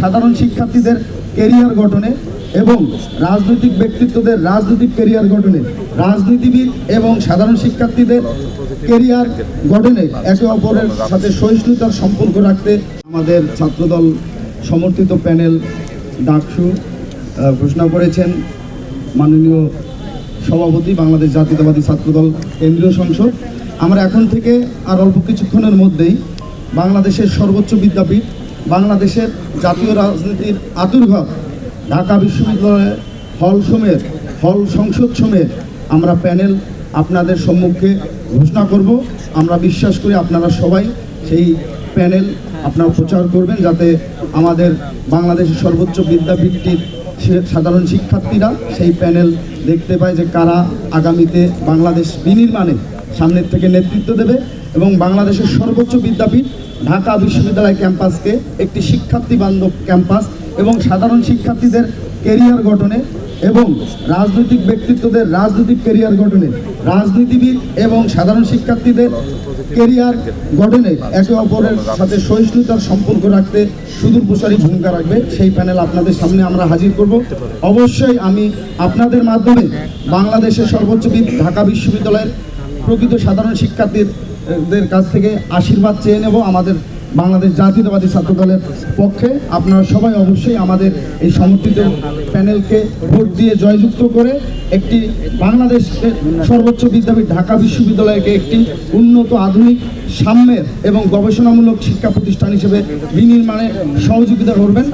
সাধারণ শিক্ষার্থীদের ক্যারিয়ার গঠনে এবং রাজনৈতিক ব্যক্তিত্বদের রাজনৈতিক ক্যারিয়ার গঠনে, রাজনীতিবিদ এবং সাধারণ শিক্ষার্থীদের ক্যারিয়ার গঠনে একে অপরের সাথে সহিষ্ণুতার সম্পর্ক রাখতে আমাদের ছাত্রদল সমর্থিত প্যানেল ডাকসু ঘোষণা করেছেন মাননীয় সভাপতি বাংলাদেশ জাতীয়তাবাদী ছাত্রদল কেন্দ্রীয় সংসদ। আমরা এখন থেকে আর অল্প কিছুক্ষণের মধ্যেই বাংলাদেশের সর্বোচ্চ বিদ্যাপীঠ, বাংলাদেশের জাতীয় রাজনীতির আতুরঘর ঢাকা বিশ্ববিদ্যালয়ের হল সংসদ সমেত আমরা প্যানেল আপনাদের সম্মুখে ঘোষণা করব। আমরা বিশ্বাস করি আপনারা সবাই সেই প্যানেল আপনারা প্রচার করবেন, যাতে আমাদের বাংলাদেশের সর্বোচ্চ বিদ্যাপীঠটির সাধারণ শিক্ষার্থীরা সেই প্যানেল দেখতে পায় যে কারা আগামীতে বাংলাদেশ বিনির্মাণে সামনের থেকে নেতৃত্ব দেবে এবং বাংলাদেশের সর্বোচ্চ বিদ্যাপীঠ ঢাকা বিশ্ববিদ্যালয় ক্যাম্পাসকে একটি শিক্ষার্থী বান্ধব ক্যাম্পাস এবং সাধারণ শিক্ষার্থীদের ক্যারিয়ার গঠনে এবং রাজনৈতিক ব্যক্তিত্বদের রাজনৈতিক ক্যারিয়ার গঠনে, রাজনীতিবিদ এবং সাধারণ শিক্ষার্থীদের ক্যারিয়ার গঠনে একে অপরের সাথে সহিষ্ণুতার সম্পর্ক রাখতে সুদূরপ্রসারী ভূমিকা রাখবে সেই প্যানেল আপনাদের সামনে আমরা হাজির করব। অবশ্যই আমি আপনাদের মাধ্যমে বাংলাদেশের সর্বোচ্চ ঢাকা বিশ্ববিদ্যালয়ের প্রকৃত সাধারণ শিক্ষার্থীদের কাছ থেকে আশীর্বাদ চেয়ে নেব আমাদের বাংলাদেশ জাতীয়তাবাদী ছাত্রদলের পক্ষে। আপনারা সবাই অবশ্যই আমাদের এই সমর্থিত প্যানেলকে ভোট দিয়ে জয়যুক্ত করে একটি বাংলাদেশের সর্বোচ্চ বিদ্যাপীঠ ঢাকা বিশ্ববিদ্যালয়কে একটি উন্নত, আধুনিক, সাম্যের এবং গবেষণামূলক শিক্ষা প্রতিষ্ঠান হিসেবে বিনির্মাণে সহযোগিতা করবেন।